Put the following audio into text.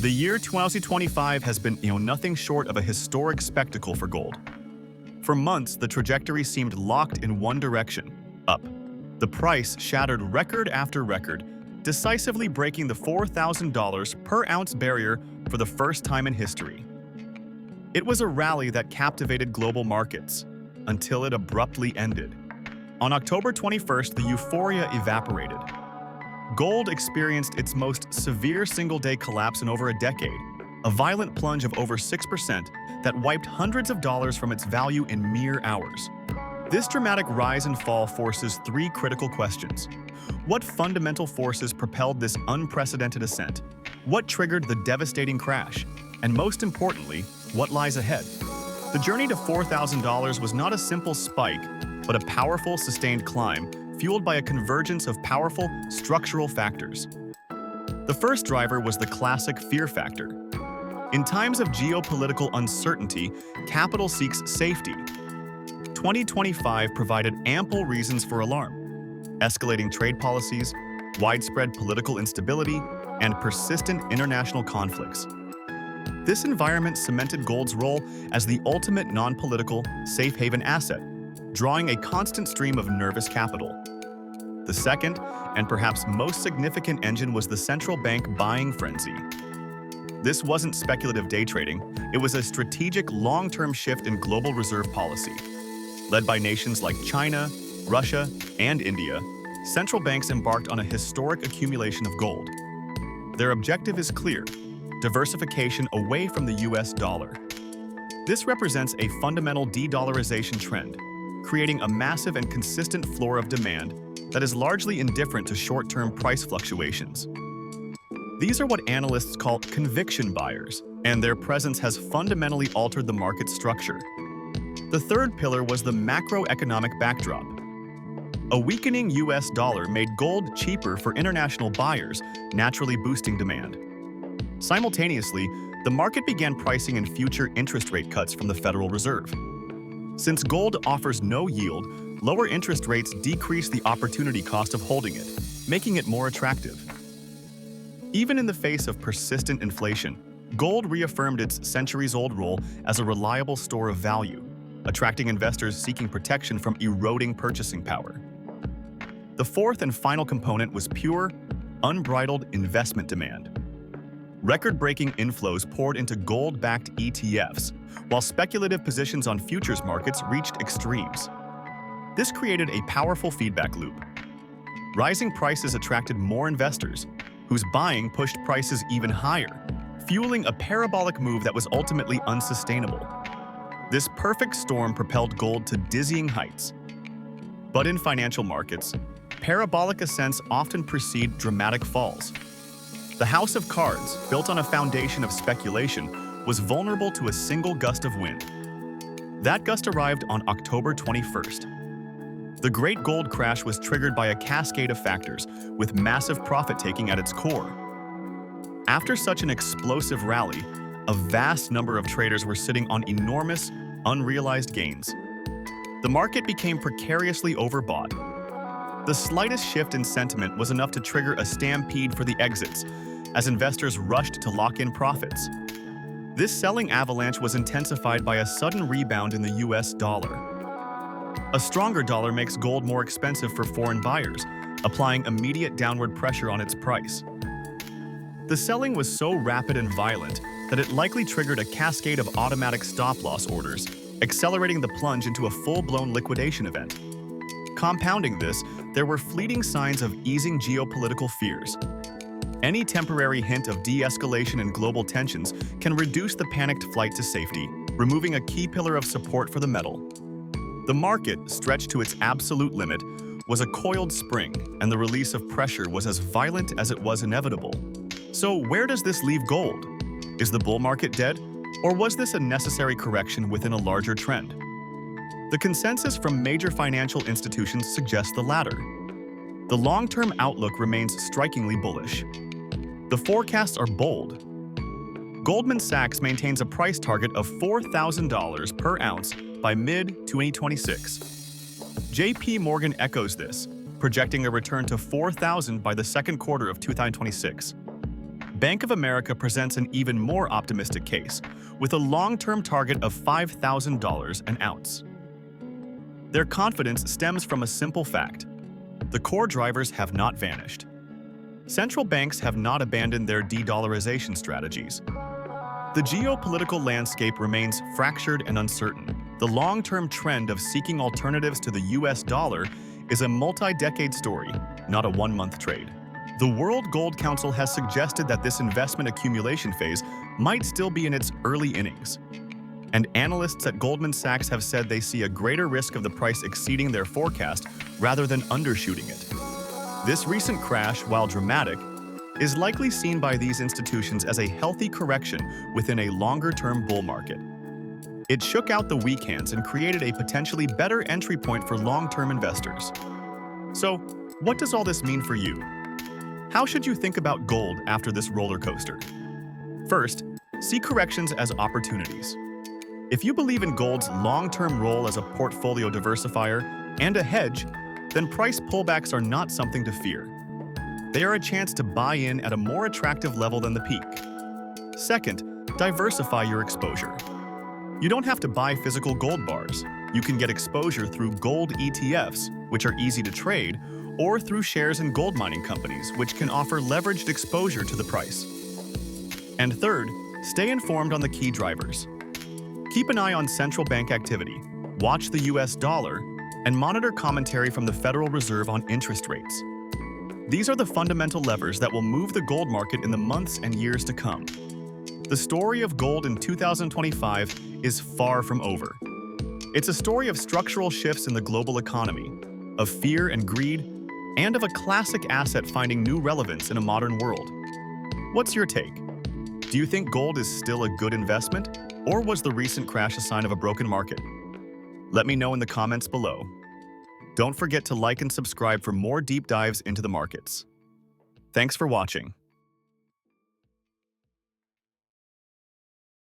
The year 2025 has been, nothing short of a historic spectacle for gold. For months, the trajectory seemed locked in one direction, up. The price shattered record after record, decisively breaking the $4,000 per ounce barrier for the first time in history. It was a rally that captivated global markets, until it abruptly ended. On October 21st, the euphoria evaporated. Gold experienced its most severe single-day collapse in over a decade, a violent plunge of over 6% that wiped hundreds of dollars from its value in mere hours. This dramatic rise and fall forces three critical questions. What fundamental forces propelled this unprecedented ascent? What triggered the devastating crash? And most importantly, what lies ahead? The journey to $4,000 was not a simple spike, but a powerful, sustained climb fueled by a convergence of powerful structural factors. The first driver was the classic fear factor. In times of geopolitical uncertainty, capital seeks safety. 2025 provided ample reasons for alarm: escalating trade policies, widespread political instability, and persistent international conflicts. This environment cemented gold's role as the ultimate non-political, safe haven asset, drawing a constant stream of nervous capital. The second, and perhaps most significant engine, was the central bank buying frenzy. This wasn't speculative day trading, it was a strategic long-term shift in global reserve policy. Led by nations like China, Russia, and India, central banks embarked on a historic accumulation of gold. Their objective is clear: diversification away from the US dollar. This represents a fundamental de-dollarization trend, creating a massive and consistent floor of demand that is largely indifferent to short-term price fluctuations. These are what analysts call conviction buyers, and their presence has fundamentally altered the market structure. The third pillar was the macroeconomic backdrop. A weakening US dollar made gold cheaper for international buyers, naturally boosting demand. Simultaneously, the market began pricing in future interest rate cuts from the Federal Reserve. Since gold offers no yield, lower interest rates decrease the opportunity cost of holding it, making it more attractive. Even in the face of persistent inflation, gold reaffirmed its centuries-old role as a reliable store of value, attracting investors seeking protection from eroding purchasing power. The fourth and final component was pure, unbridled investment demand. Record-breaking inflows poured into gold-backed ETFs, while speculative positions on futures markets reached extremes. This created a powerful feedback loop. Rising prices attracted more investors, whose buying pushed prices even higher, fueling a parabolic move that was ultimately unsustainable. This perfect storm propelled gold to dizzying heights. But in financial markets, parabolic ascents often precede dramatic falls. The house of cards, built on a foundation of speculation, was vulnerable to a single gust of wind. That gust arrived on October 21st. The Great Gold Crash was triggered by a cascade of factors, with massive profit-taking at its core. After such an explosive rally, a vast number of traders were sitting on enormous, unrealized gains. The market became precariously overbought. The slightest shift in sentiment was enough to trigger a stampede for the exits, as investors rushed to lock in profits. This selling avalanche was intensified by a sudden rebound in the US dollar. A stronger dollar makes gold more expensive for foreign buyers, applying immediate downward pressure on its price. The selling was so rapid and violent that it likely triggered a cascade of automatic stop-loss orders, accelerating the plunge into a full-blown liquidation event. Compounding this, there were fleeting signs of easing geopolitical fears. Any temporary hint of de-escalation in global tensions can reduce the panicked flight to safety, removing a key pillar of support for the metal. The market, stretched to its absolute limit, was a coiled spring, and the release of pressure was as violent as it was inevitable. So where does this leave gold? Is the bull market dead, or was this a necessary correction within a larger trend? The consensus from major financial institutions suggests the latter. The long-term outlook remains strikingly bullish. The forecasts are bold. Goldman Sachs maintains a price target of $4,000 per ounce by mid-2026. JP Morgan echoes this, projecting a return to $4,000 by the second quarter of 2026. Bank of America presents an even more optimistic case, with a long-term target of $5,000 an ounce. Their confidence stems from a simple fact: the core drivers have not vanished. Central banks have not abandoned their de-dollarization strategies. The geopolitical landscape remains fractured and uncertain. The long-term trend of seeking alternatives to the US dollar is a multi-decade story, not a one-month trade. The World Gold Council has suggested that this investment accumulation phase might still be in its early innings. And analysts at Goldman Sachs have said they see a greater risk of the price exceeding their forecast rather than undershooting it. This recent crash, while dramatic, is likely seen by these institutions as a healthy correction within a longer-term bull market. It shook out the weak hands and created a potentially better entry point for long-term investors. So, what does all this mean for you? How should you think about gold after this roller coaster? First, see corrections as opportunities. If you believe in gold's long-term role as a portfolio diversifier and a hedge, then price pullbacks are not something to fear. They are a chance to buy in at a more attractive level than the peak. Second, diversify your exposure. You don't have to buy physical gold bars. You can get exposure through gold ETFs, which are easy to trade, or through shares in gold mining companies, which can offer leveraged exposure to the price. And third, stay informed on the key drivers. Keep an eye on central bank activity, watch the US dollar, and monitor commentary from the Federal Reserve on interest rates. These are the fundamental levers that will move the gold market in the months and years to come. The story of gold in 2025 is far from over. It's a story of structural shifts in the global economy, of fear and greed, and of a classic asset finding new relevance in a modern world. What's your take? Do you think gold is still a good investment, or was the recent crash a sign of a broken market? Let me know in the comments below. Don't forget to like and subscribe for more deep dives into the markets. Thanks for watching.